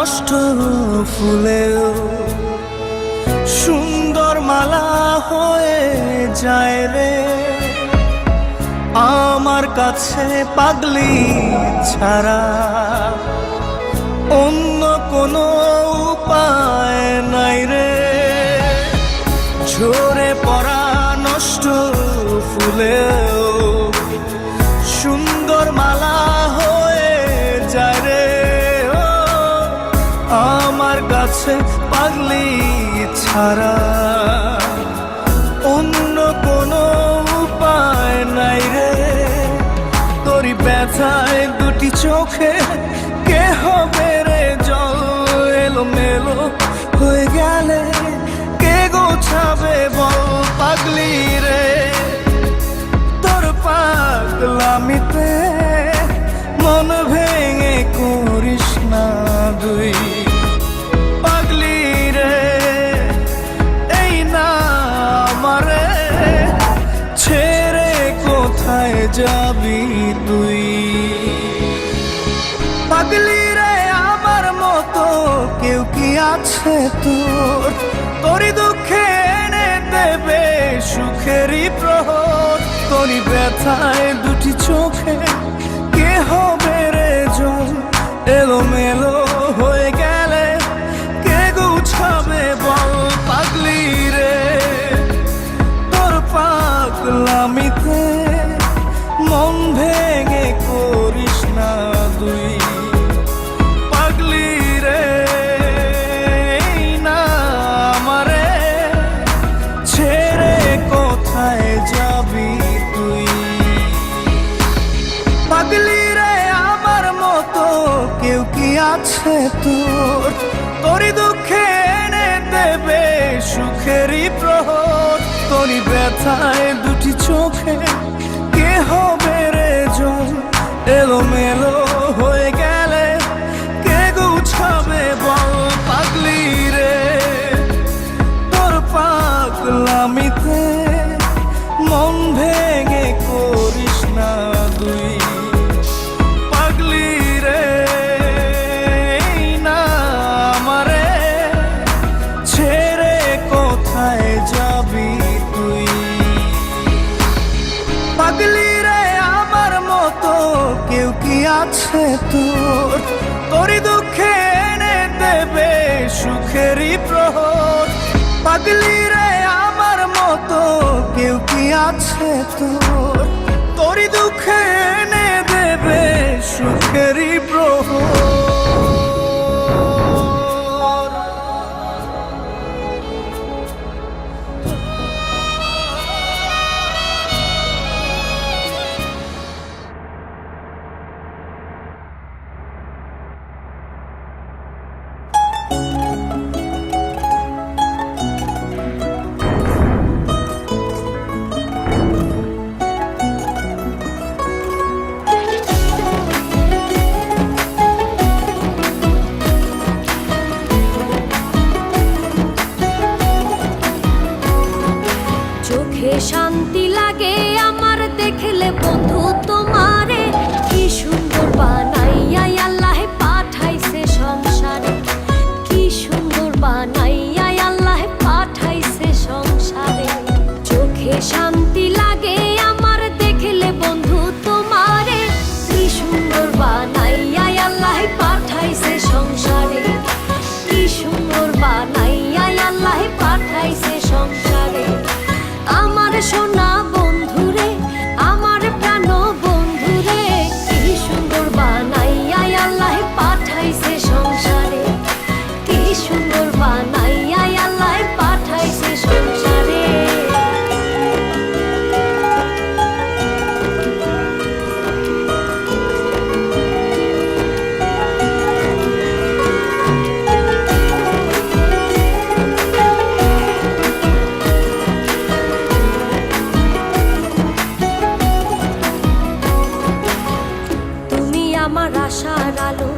নষ্ট ফুলেও সুন্দর মালা হয়ে যায় রে। আমার কাছে পাগলি ছাড়া অন্য কোনো উপায় নাই রে। ঝরে পড়া নষ্ট ফুলেও সুন্দর মালা হয়ে যায় রে। আমার কাছে পাগলি ছাড়া অন্য কোনো উপায় নাই রে। তোরি ব্যথায় দুটি চোখে কে হবে রে জল এলোমেলো হয়ে গেলে কে গোছাবে বল পাগলি রে। তোর পাগলামিতে মন ভেঙে করিস না দুই পাগলি রে। এই না আমারে ছেড়ে কোথায় যাবি তুই পাগলি রে। আমার মতো কেউ কি আছে তোর, তোরই দুঃখে এনে দেবে সুখেরই প্রহর। তোরই ব্যথায় দুটি চোখে কে হবে রে জল এলোমেলো হয়ে গেলে কে গুছাবে বল পাগলি রে। তোর পাগলামিতে মন ভেঙে করিস না তুই পাগলি রে। না আমারে ছেড়ে কোথায় যাবি তুই পাগলি রে। আমার মতো কেউ কি আছে তোর, তোরই দুঃখে এনে দেবে সুখেরই প্রহর। তোরই ব্যথায় দুটি চোখে কে হবে রে জল এলোমেলো হয়ে গেলে কে গুছাবে বল পাগলি রে। তোর পাগলামিতে মন ভেঙে করিস না তুই পাগলি রে। না আমারে ছেড়ে কোথায় যাবি তুই পাগলি রে। আমার মতো কেউ কি আছে তোর, তোরই দুঃখে এনে দেবে সুখেরই প্রহর। পাগলি রে আমার মতো কেউ কি আছে তোর, তোরই দুঃখে এনে দেবে সুখেরই প্রহর। শান্তি লাগে আমার দেখলে বন্ধু তোমারে, কি সুন্দর বানাইয়া আল্লাহ পাঠাইছে সংসারে। কি সুন্দর বানাইয়া আল্লাহ পাঠাইছে সংসারে। চোখে শান্তি লাগে আমার দেখলে বন্ধু তোমারে, কি সুন্দর বানাইয়া আল্লাহ পাঠাইছে সংসারে। কি সুন্দর বানাইয়া আল্লাহ পাঠাইছে সংসারে। আমার সোনা বন্ধুরে, আমার প্রাণ বন্ধুরে, কি সুন্দর বানাইয়া আল্লাহ পাঠাইছে সংসারে। কি সুন্দর বানাইয়া আল্লাহ পাঠাইছে সংসারে। আমার আশার আলো,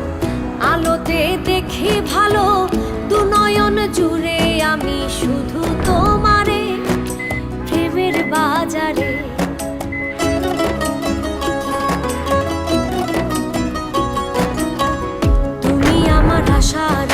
আলোতে দেখি ভালো, দু নয়ন জুড়ে আমি শুধু তোমারে প্রেমের বাজারে। তুমি আমার আশার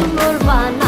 সুন্দর বানাও